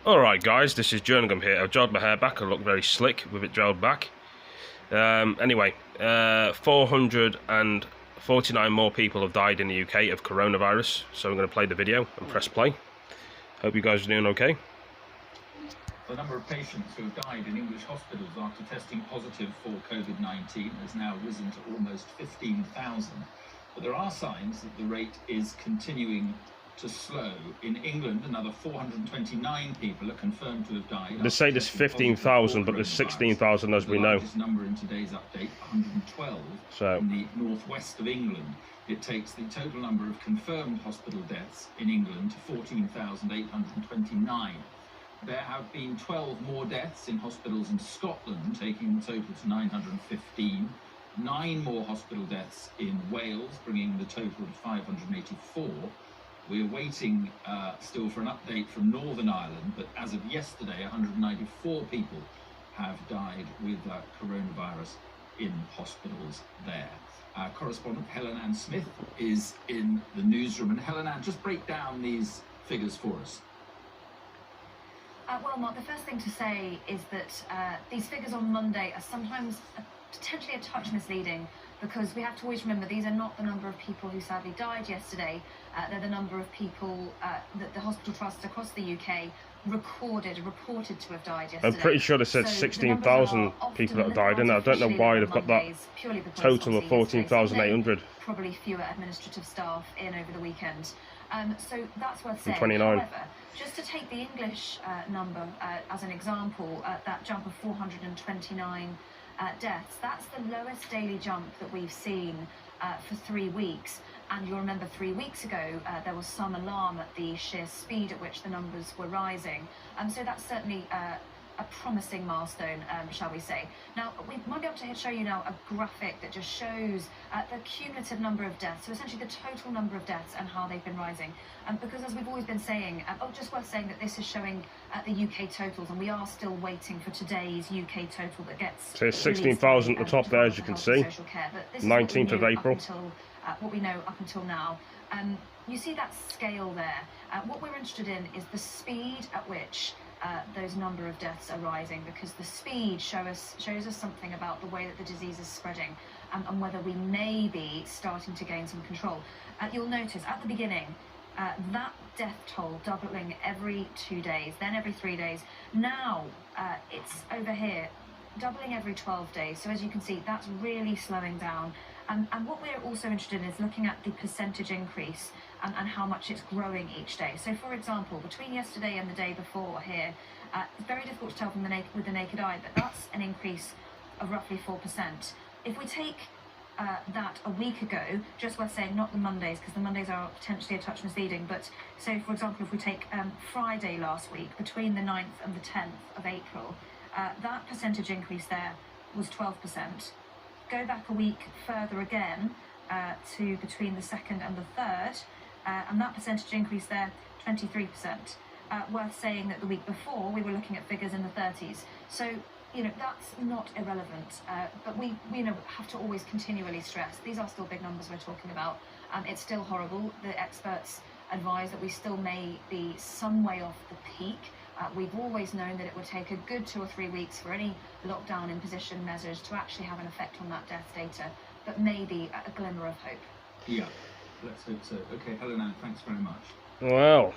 Alright guys, this is Jerningham here. I've gelled my hair back, I look very slick with it gelled back. Anyway, 449 more people have died in the UK of coronavirus, so I'm going to play the video and press play. Hope you guys are doing okay. The number of patients who have died in English hospitals after testing positive for COVID-19 has now risen to almost 15,000. But there are signs that the rate is continuing to slow. In England, another 429 people are confirmed to have died. They say there's 15,000, but there's 16,000 as we know. The largest number in today's update, 112 in the northwest of England. It takes the total number of confirmed hospital deaths in England to 14,829. There have been 12 more deaths in hospitals in Scotland, taking the total to 915. 9 more hospital deaths in Wales, bringing the total to 584. We're waiting still for an update from Northern Ireland, but as of yesterday, 194 people have died with coronavirus in hospitals there. Our correspondent Helen Ann Smith is in the newsroom. And Helen Ann, just break down these figures for us. Well, Mark, the first thing to say is that these figures on Monday are sometimes potentially a touch misleading, because we have to always remember these are not the number of people who sadly died yesterday. They're the number of people that the hospital trusts across the UK reported to have died yesterday. I'm pretty sure they said 16,000 people that have died, and I don't know why they've got that total of 14,800. Probably fewer administrative staff in over the weekend. So that's worth saying. 29. However, just to take the English number as an example, that jump of 429 deaths, that's the lowest daily jump that we've seen for 3 weeks. And you'll remember 3 weeks ago there was some alarm at the sheer speed at which the numbers were rising. So that's certainly a promising milestone, shall we say. Now, we might be able to show you now a graphic that just shows the cumulative number of deaths, so essentially the total number of deaths and how they've been rising. Because as we've always been saying, just worth saying that this is showing the UK totals, and we are still waiting for today's UK total that gets... So 16,000 at the top there, as you can see. 19th of April. What we know up until now. You see that scale there. What we're interested in is the speed at which those number of deaths are rising, because the speed shows us something about the way that the disease is spreading, and whether we may be starting to gain some control. You'll notice at the beginning that death toll doubling every 2 days, then every 3 days. Now it's over here doubling every 12 days. So as you can see, that's really slowing down. And what we're also interested in is looking at the percentage increase and how much it's growing each day. So for example, between yesterday and the day before here, it's very difficult to tell from with the naked eye, but that's an increase of roughly 4%. If we take that a week ago, just worth saying, not the Mondays, because the Mondays are potentially a touch misleading, but so for example, if we take Friday last week, between the 9th and the 10th of April, that percentage increase there was 12%. Go back a week further again to between the 2nd and the 3rd, and that percentage increase there, 23%. Worth saying that the week before we were looking at figures in the 30s. So, you know, that's not irrelevant, but we have to always continually stress these are still big numbers we're talking about. It's still horrible. The experts advise that we still may be some way off the peak. We've always known that it would take a good 2 or 3 weeks for any lockdown imposition measures to actually have an effect on that death data, but maybe a glimmer of hope. Yeah, let's hope so. Okay, Helen Ann, thanks very much. Well,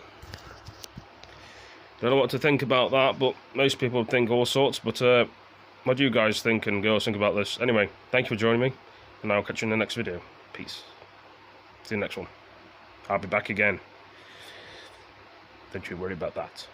don't know what to think about that, but most people think all sorts. But what do you guys think and girls think about this? Anyway, thank you for joining me, and I'll catch you in the next video. Peace. See you in the next one. I'll be back again. Don't you worry about that.